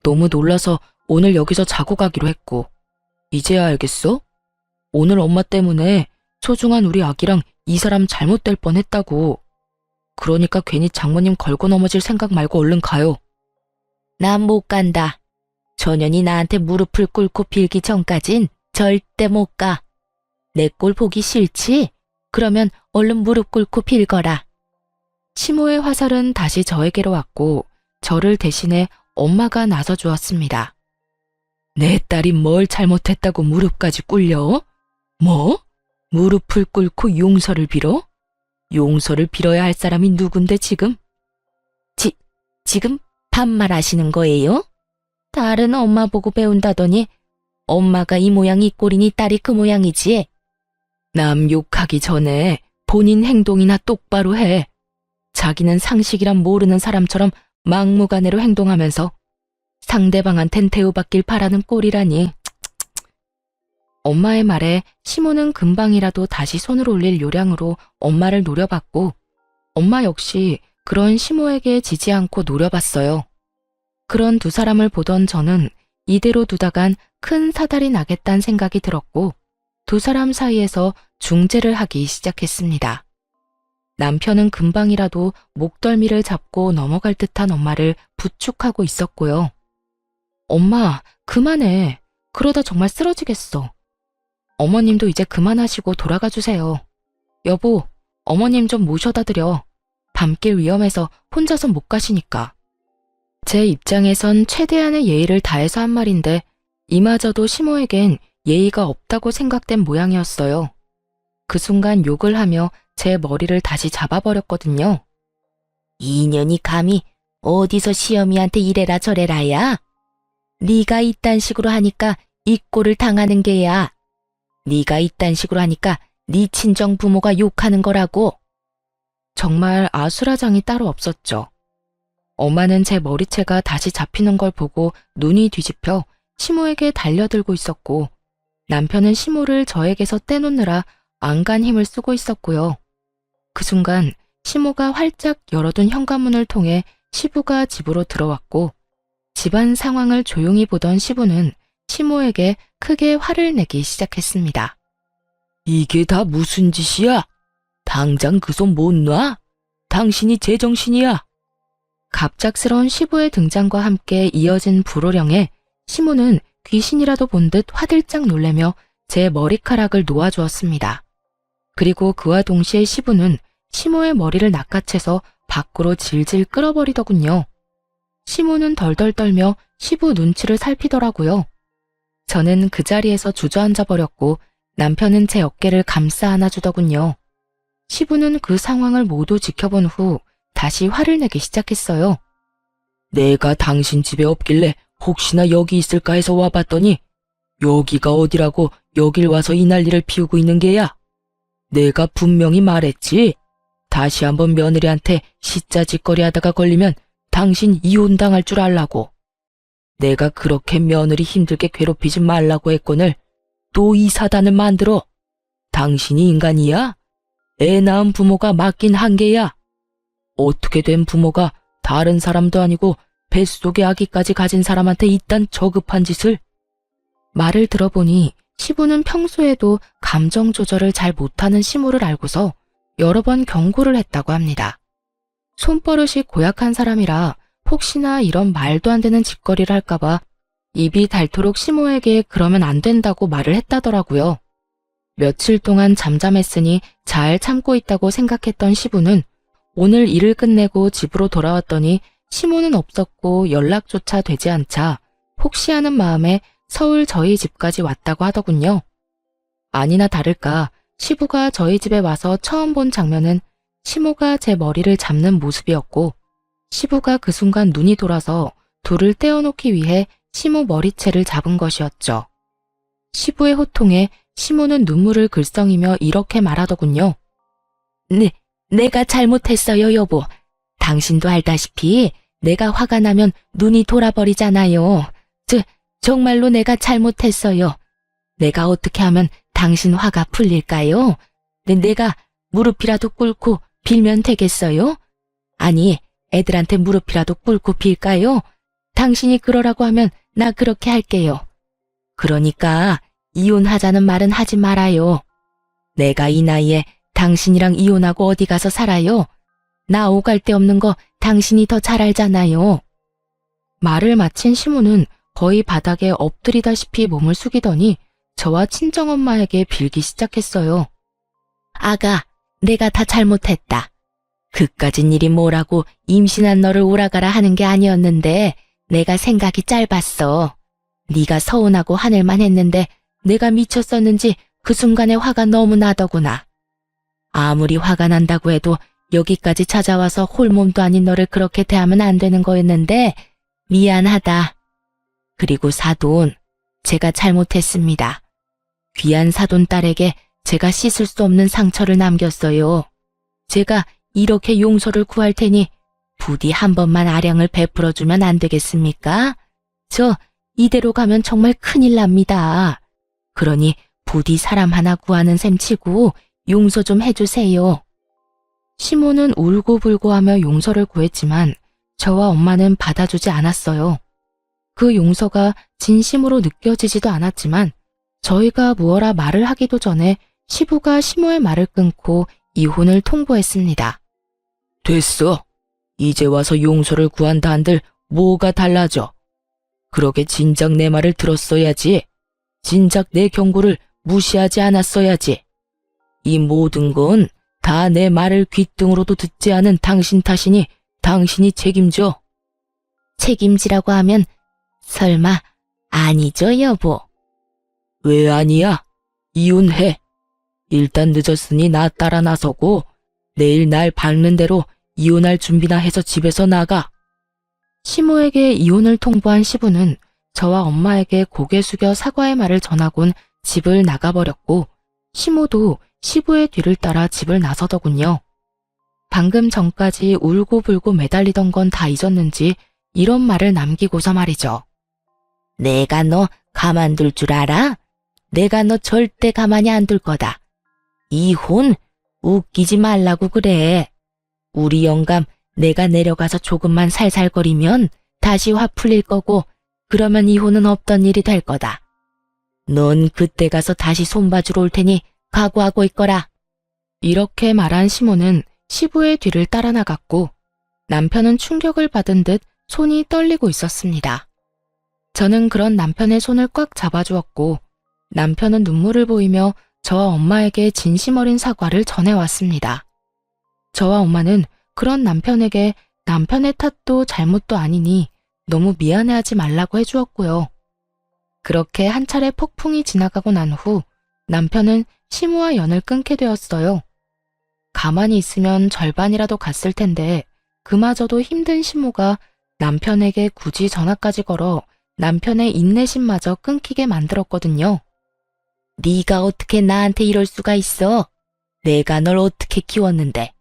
너무 놀라서 오늘 여기서 자고 가기로 했고. 이제야 알겠어? 오늘 엄마 때문에 소중한 우리 아기랑 이 사람 잘못될 뻔했다고. 그러니까 괜히 장모님 걸고 넘어질 생각 말고 얼른 가요. 난 못 간다. 전현이 나한테 무릎을 꿇고 빌기 전까진 절대 못 가. 내 꼴 보기 싫지? 그러면 얼른 무릎 꿇고 빌거라. 시모의 화살은 다시 저에게로 왔고 저를 대신해 엄마가 나서 주었습니다. 내 딸이 뭘 잘못했다고 무릎까지 꿇려? 뭐? 무릎을 꿇고 용서를 빌어? 용서를 빌어야 할 사람이 누군데 지금? 지금 반말하시는 거예요? 딸은 엄마 보고 배운다더니 엄마가 이 모양 이 꼴이니 딸이 그 모양이지. 남 욕하기 전에 본인 행동이나 똑바로 해. 자기는 상식이란 모르는 사람처럼 막무가내로 행동하면서 상대방한텐 대우받길 바라는 꼴이라니. 엄마의 말에 시모는 금방이라도 다시 손을 올릴 요량으로 엄마를 노려봤고 엄마 역시 그런 시모에게 지지 않고 노려봤어요. 그런 두 사람을 보던 저는 이대로 두다간 큰 사달이 나겠다는 생각이 들었고 두 사람 사이에서 중재를 하기 시작했습니다. 남편은 금방이라도 목덜미를 잡고 넘어갈 듯한 엄마를 부축하고 있었고요. 엄마, 그만해. 그러다 정말 쓰러지겠어. 어머님도 이제 그만하시고 돌아가 주세요. 여보, 어머님 좀 모셔다 드려. 밤길 위험해서 혼자서 못 가시니까. 제 입장에선 최대한의 예의를 다해서 한 말인데 이마저도 시모에겐 예의가 없다고 생각된 모양이었어요. 그 순간 욕을 하며 제 머리를 다시 잡아버렸거든요. 이년이 감히 어디서 시어미한테 이래라 저래라야? 네가 이딴 식으로 하니까 이 꼴을 당하는 게야. 네가 이딴 식으로 하니까 네 친정 부모가 욕하는 거라고. 정말 아수라장이 따로 없었죠. 엄마는 제 머리채가 다시 잡히는 걸 보고 눈이 뒤집혀 시모에게 달려들고 있었고 남편은 시모를 저에게서 떼놓느라 안간 힘을 쓰고 있었고요. 그 순간 시모가 활짝 열어둔 현관문을 통해 시부가 집으로 들어왔고 집안 상황을 조용히 보던 시부는 시모에게 크게 화를 내기 시작했습니다. 이게 다 무슨 짓이야? 당장 그 손 못 놔? 당신이 제정신이야? 갑작스러운 시부의 등장과 함께 이어진 불호령에 시모는 귀신이라도 본 듯 화들짝 놀래며 제 머리카락을 놓아주었습니다. 그리고 그와 동시에 시부는 시모의 머리를 낚아채서 밖으로 질질 끌어버리더군요. 시모는 덜덜 떨며 시부 눈치를 살피더라고요. 저는 그 자리에서 주저앉아 버렸고 남편은 제 어깨를 감싸 안아주더군요. 시부는 그 상황을 모두 지켜본 후 다시 화를 내기 시작했어요. 내가 당신 집에 없길래 혹시나 여기 있을까 해서 와봤더니 여기가 어디라고 여길 와서 이 난리를 피우고 있는 게야. 내가 분명히 말했지. 다시 한번 며느리한테 시짜짓거리 하다가 걸리면 당신 이혼당할 줄 알라고. 내가 그렇게 며느리 힘들게 괴롭히지 말라고 했거늘 또 이 사단을 만들어. 당신이 인간이야? 애 낳은 부모가 맞긴 한계야. 어떻게 된 부모가 다른 사람도 아니고 뱃속에 아기까지 가진 사람한테 이딴 저급한 짓을. 말을 들어보니 시부는 평소에도 감정 조절을 잘 못하는 시모를 알고서 여러 번 경고를 했다고 합니다. 손버릇이 고약한 사람이라 혹시나 이런 말도 안 되는 짓거리를 할까봐 입이 닳도록 시모에게 그러면 안 된다고 말을 했다더라고요. 며칠 동안 잠잠했으니 잘 참고 있다고 생각했던 시부는 오늘 일을 끝내고 집으로 돌아왔더니 시모는 없었고 연락조차 되지 않자 혹시 하는 마음에 서울 저희 집까지 왔다고 하더군요. 아니나 다를까 시부가 저희 집에 와서 처음 본 장면은 시모가 제 머리를 잡는 모습이었고 시부가 그 순간 눈이 돌아서 둘을 떼어놓기 위해 시모 머리채를 잡은 것이었죠. 시부의 호통에 시모는 눈물을 글썽이며 이렇게 말하더군요. 내가 잘못했어요, 여보. 당신도 알다시피 내가 화가 나면 눈이 돌아버리잖아요. 정말로 내가 잘못했어요. 내가 어떻게 하면 당신 화가 풀릴까요? 내가 무릎이라도 꿇고 빌면 되겠어요? 아니, 애들한테 무릎이라도 꿇고 빌까요? 당신이 그러라고 하면 나 그렇게 할게요. 그러니까 이혼하자는 말은 하지 말아요. 내가 이 나이에 당신이랑 이혼하고 어디 가서 살아요? 나 오갈 데 없는 거 당신이 더 잘 알잖아요. 말을 마친 시모는 거의 바닥에 엎드리다시피 몸을 숙이더니 저와 친정엄마에게 빌기 시작했어요. 아가, 내가 다 잘못했다. 그까진 일이 뭐라고 임신한 너를 오라가라 하는 게 아니었는데 내가 생각이 짧았어. 네가 서운하고 화낼만 했는데 내가 미쳤었는지 그 순간에 화가 너무 나더구나. 아무리 화가 난다고 해도 여기까지 찾아와서 홀몸도 아닌 너를 그렇게 대하면 안 되는 거였는데 미안하다. 그리고 사돈, 제가 잘못했습니다. 귀한 사돈 딸에게 제가 씻을 수 없는 상처를 남겼어요. 제가 이렇게 용서를 구할 테니 부디 한 번만 아량을 베풀어주면 안 되겠습니까? 저 이대로 가면 정말 큰일 납니다. 그러니 부디 사람 하나 구하는 셈 치고 용서 좀 해주세요. 시모는 울고불고 하며 용서를 구했지만 저와 엄마는 받아주지 않았어요. 그 용서가 진심으로 느껴지지도 않았지만 저희가 무어라 말을 하기도 전에 시부가 시모의 말을 끊고 이혼을 통보했습니다. 됐어. 이제 와서 용서를 구한다 한들 뭐가 달라져. 그러게 진작 내 말을 들었어야지. 진작 내 경고를 무시하지 않았어야지. 이 모든 건 다 내 말을 귓등으로도 듣지 않은 당신 탓이니 당신이 책임져. 책임지라고 하면 설마 아니죠, 여보? 왜 아니야? 이혼해. 일단 늦었으니 나 따라 나서고 내일 날 밝는 대로 이혼할 준비나 해서 집에서 나가. 시모에게 이혼을 통보한 시부는 저와 엄마에게 고개 숙여 사과의 말을 전하곤 집을 나가버렸고 시모도 시부의 뒤를 따라 집을 나서더군요. 방금 전까지 울고불고 매달리던 건 다 잊었는지 이런 말을 남기고서 말이죠. 내가 너 가만둘 줄 알아? 내가 너 절대 가만히 안 둘 거다. 이혼? 웃기지 말라고 그래. 우리 영감 내가 내려가서 조금만 살살거리면 다시 화 풀릴 거고 그러면 이혼은 없던 일이 될 거다. 넌 그때 가서 다시 손봐주러 올 테니 각오하고 있거라. 이렇게 말한 시모는 시부의 뒤를 따라 나갔고 남편은 충격을 받은 듯 손이 떨리고 있었습니다. 저는 그런 남편의 손을 꽉 잡아주었고 남편은 눈물을 보이며 저와 엄마에게 진심 어린 사과를 전해왔습니다. 저와 엄마는 그런 남편에게 남편의 탓도 잘못도 아니니 너무 미안해하지 말라고 해주었고요. 그렇게 한 차례 폭풍이 지나가고 난 후 남편은 시모와 연을 끊게 되었어요. 가만히 있으면 절반이라도 갔을 텐데 그마저도 힘든 시모가 남편에게 굳이 전화까지 걸어 남편의 인내심마저 끊기게 만들었거든요. 네가 어떻게 나한테 이럴 수가 있어? 내가 널 어떻게 키웠는데.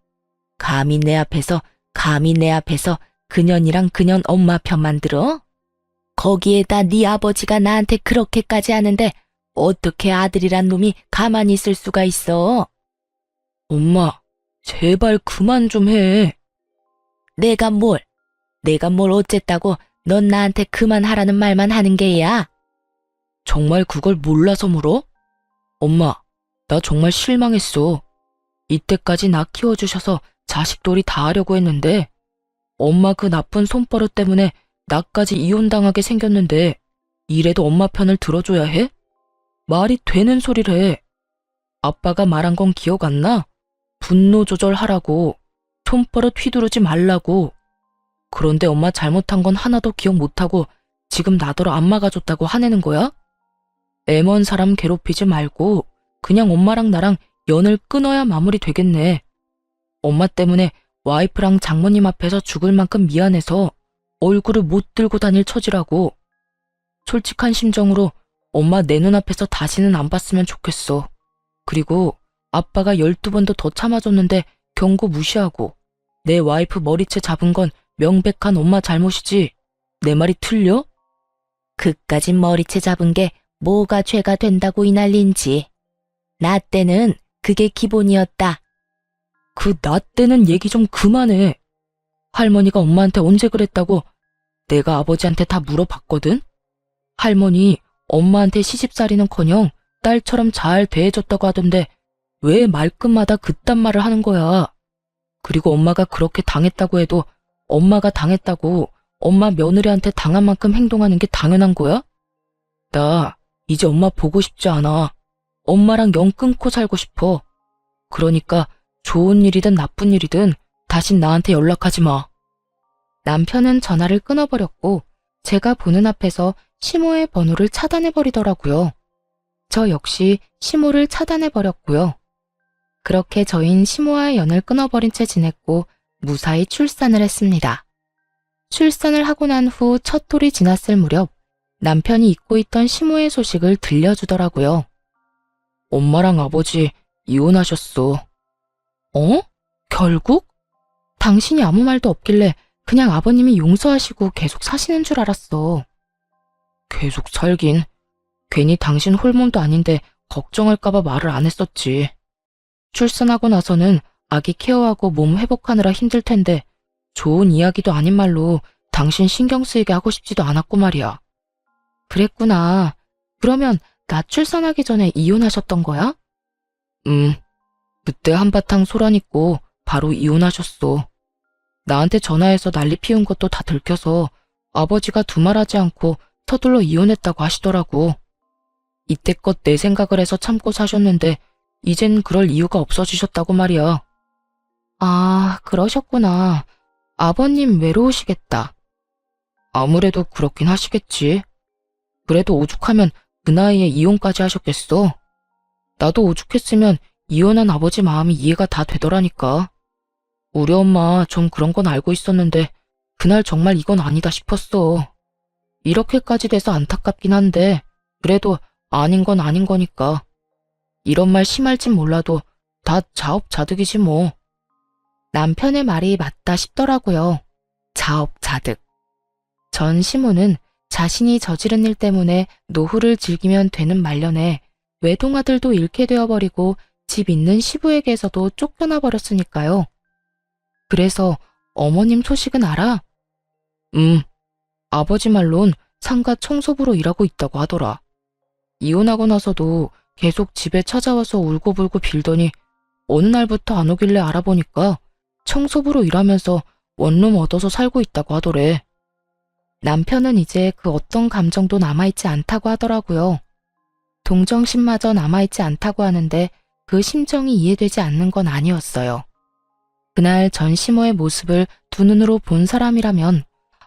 감히 내 앞에서 그년이랑 그년 엄마 편만 들어? 거기에다 네 아버지가 나한테 그렇게까지 하는데 어떻게 아들이란 놈이 가만히 있을 수가 있어? 엄마, 제발 그만 좀 해. 내가 뭘 어쨌다고 넌 나한테 그만하라는 말만 하는 게야? 정말 그걸 몰라서 물어? 엄마, 나 정말 실망했어. 이때까지 나 키워주셔서 자식돌이 다 하려고 했는데 엄마 그 나쁜 손버릇 때문에 나까지 이혼당하게 생겼는데 이래도 엄마 편을 들어줘야 해? 말이 되는 소리를 해. 아빠가 말한 건 기억 안 나? 분노 조절하라고, 손버릇 휘두르지 말라고. 그런데 엄마 잘못한 건 하나도 기억 못하고 지금 나더러 안 막아줬다고 화내는 거야? 애먼 사람 괴롭히지 말고 그냥 엄마랑 나랑 연을 끊어야 마무리 되겠네. 엄마 때문에 와이프랑 장모님 앞에서 죽을 만큼 미안해서 얼굴을 못 들고 다닐 처지라고. 솔직한 심정으로 엄마 내 눈앞에서 다시는 안 봤으면 좋겠어. 그리고 아빠가 12번도 더 참아줬는데 경고 무시하고 내 와이프 머리채 잡은 건 명백한 엄마 잘못이지. 내 말이 틀려? 그까짓 머리채 잡은 게 뭐가 죄가 된다고 이 난리인지. 나 때는 그게 기본이었다. 그 나 때는 얘기 좀 그만해. 할머니가 엄마한테 언제 그랬다고 내가 아버지한테 다 물어봤거든? 할머니 엄마한테 시집살이는커녕 딸처럼 잘 대해줬다고 하던데 왜 말끝마다 그딴 말을 하는 거야. 그리고 엄마가 그렇게 당했다고 해도 엄마가 당했다고 엄마 며느리한테 당한 만큼 행동하는 게 당연한 거야? 나 이제 엄마 보고 싶지 않아. 엄마랑 영 끊고 살고 싶어. 그러니까 좋은 일이든 나쁜 일이든 다신 나한테 연락하지 마. 남편은 전화를 끊어버렸고 제가 보는 앞에서 시모의 번호를 차단해버리더라고요. 저 역시 시모를 차단해버렸고요. 그렇게 저흰 시모와의 연을 끊어버린 채 지냈고 무사히 출산을 했습니다. 출산을 하고 난 후 첫 돌이 지났을 무렵 남편이 잊고 있던 시모의 소식을 들려주더라고요. 엄마랑 아버지 이혼하셨어. 어? 결국? 당신이 아무 말도 없길래 그냥 아버님이 용서하시고 계속 사시는 줄 알았어. 계속 살긴. 괜히 당신 홀몸도 아닌데 걱정할까봐 말을 안 했었지. 출산하고 나서는 아기 케어하고 몸 회복하느라 힘들 텐데 좋은 이야기도 아닌 말로 당신 신경 쓰이게 하고 싶지도 않았고 말이야. 그랬구나. 그러면 나 출산하기 전에 이혼하셨던 거야? 그때 한바탕 소란있고 바로 이혼하셨어. 나한테 전화해서 난리 피운 것도 다 들켜서 아버지가 두말하지 않고 서둘러 이혼했다고 하시더라고. 이때껏 내 생각을 해서 참고 사셨는데 이젠 그럴 이유가 없어지셨다고 말이야. 아, 그러셨구나. 아버님 외로우시겠다. 아무래도 그렇긴 하시겠지. 그래도 오죽하면 그 나이에 이혼까지 하셨겠어. 나도 오죽했으면 이혼한 아버지 마음이 이해가 다 되더라니까. 우리 엄마 좀 그런 건 알고 있었는데 그날 정말 이건 아니다 싶었어. 이렇게까지 돼서 안타깝긴 한데 그래도 아닌 건 아닌 거니까. 이런 말 심할진 몰라도 다 자업자득이지 뭐. 남편의 말이 맞다 싶더라고요. 자업자득. 전 시모는 자신이 저지른 일 때문에 노후를 즐기면 되는 말년에 외동아들도 잃게 되어버리고 집 있는 시부에게서도 쫓겨나 버렸으니까요. 그래서 어머님 소식은 알아? 아버지 말론 상가 청소부로 일하고 있다고 하더라. 이혼하고 나서도 계속 집에 찾아와서 울고불고 빌더니 어느 날부터 안 오길래 알아보니까 청소부로 일하면서 원룸 얻어서 살고 있다고 하더래. 남편은 이제 그 어떤 감정도 남아있지 않다고 하더라고요. 동정심마저 남아있지 않다고 하는데 그 심정이 이해되지 않는 건 아니었어요. 그날 전 시모의 모습을 두 눈으로 본 사람이라면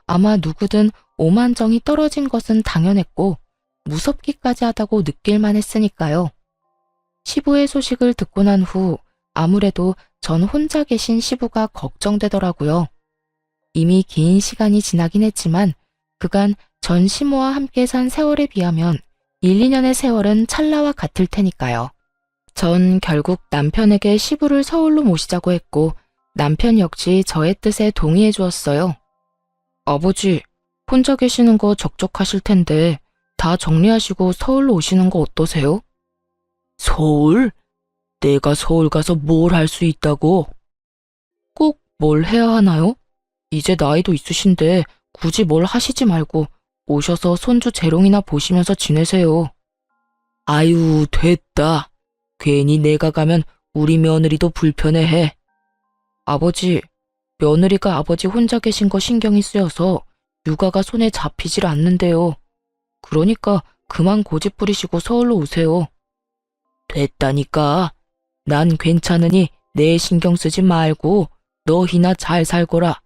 아마 누구든 오만정이 떨어진 것은 당연했고 무섭기까지 하다고 느낄만 했으니까요. 시부의 소식을 듣고 난 후 아무래도 전 혼자 계신 시부가 걱정되더라고요. 이미 긴 시간이 지나긴 했지만 그간 전 시모와 함께 산 세월에 비하면 1, 2년의 세월은 찰나와 같을 테니까요. 전 결국 남편에게 시부를 서울로 모시자고 했고 남편 역시 저의 뜻에 동의해 주었어요. 아버지, 혼자 계시는 거 적적하실 텐데 다 정리하시고 서울로 오시는 거 어떠세요? 서울? 내가 서울 가서 뭘 할 수 있다고? 꼭 뭘 해야 하나요? 이제 나이도 있으신데 굳이 뭘 하시지 말고 오셔서 손주 재롱이나 보시면서 지내세요. 아유, 됐다. 괜히 내가 가면 우리 며느리도 불편해해. 아버지, 며느리가 아버지 혼자 계신 거 신경이 쓰여서 육아가 손에 잡히질 않는데요. 그러니까 그만 고집 부리시고 서울로 오세요. 됐다니까. 난 괜찮으니 내 신경 쓰지 말고 너희나 잘 살거라.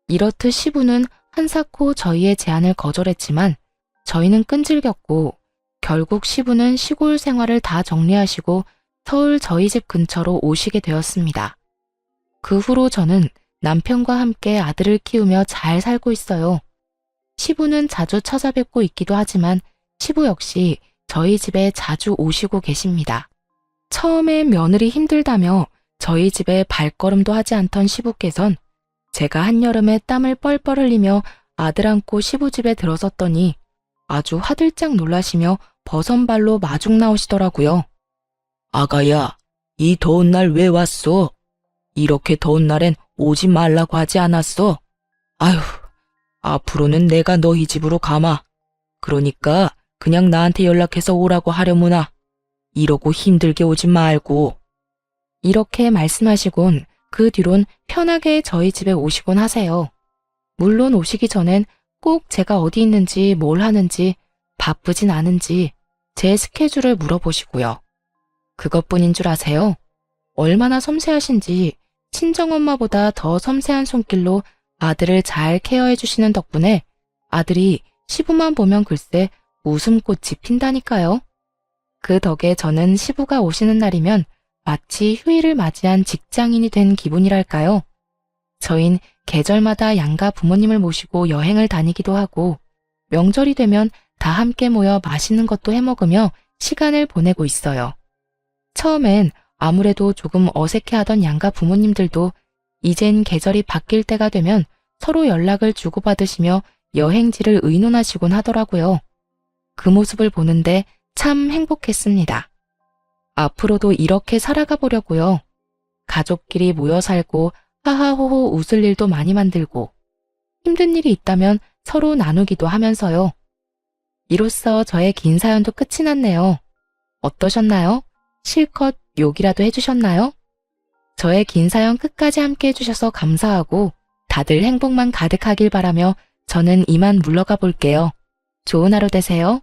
이렇듯 시부는 한사코 저희의 제안을 거절했지만 저희는 끈질겼고 결국 시부는 시골 생활을 다 정리하시고 서울 저희 집 근처로 오시게 되었습니다. 그 후로 저는 남편과 함께 아들을 키우며 잘 살고 있어요. 시부는 자주 찾아뵙고 있기도 하지만 시부 역시 저희 집에 자주 오시고 계십니다. 처음에 며느리 힘들다며 저희 집에 발걸음도 하지 않던 시부께선 제가 한여름에 땀을 뻘뻘 흘리며 아들 안고 시부 집에 들어섰더니 아주 화들짝 놀라시며 버선발로 마중 나오시더라고요. 아가야, 이 더운 날 왜 왔어? 이렇게 더운 날엔 오지 말라고 하지 않았어? 아휴, 앞으로는 내가 너희 집으로 가마. 그러니까 그냥 나한테 연락해서 오라고 하려무나. 이러고 힘들게 오지 말고. 이렇게 말씀하시곤 그 뒤론 편하게 저희 집에 오시곤 하세요. 물론 오시기 전엔 꼭 제가 어디 있는지 뭘 하는지 바쁘진 않은지 제 스케줄을 물어보시고요. 그것뿐인 줄 아세요? 얼마나 섬세하신지 친정엄마보다 더 섬세한 손길로 아들을 잘 케어해 주시는 덕분에 아들이 시부만 보면 글쎄 웃음꽃이 핀다니까요. 그 덕에 저는 시부가 오시는 날이면 마치 휴일을 맞이한 직장인이 된 기분이랄까요. 저흰 계절마다 양가 부모님을 모시고 여행을 다니기도 하고 명절이 되면 다 함께 모여 맛있는 것도 해먹으며 시간을 보내고 있어요. 처음엔 아무래도 조금 어색해하던 양가 부모님들도 이젠 계절이 바뀔 때가 되면 서로 연락을 주고받으시며 여행지를 의논하시곤 하더라고요. 그 모습을 보는데 참 행복했습니다. 앞으로도 이렇게 살아가 보려고요. 가족끼리 모여 살고 하하호호 웃을 일도 많이 만들고 힘든 일이 있다면 서로 나누기도 하면서요. 이로써 저의 긴 사연도 끝이 났네요. 어떠셨나요? 실컷 욕이라도 해주셨나요? 저의 긴 사연 끝까지 함께 해주셔서 감사하고 다들 행복만 가득하길 바라며 저는 이만 물러가 볼게요. 좋은 하루 되세요.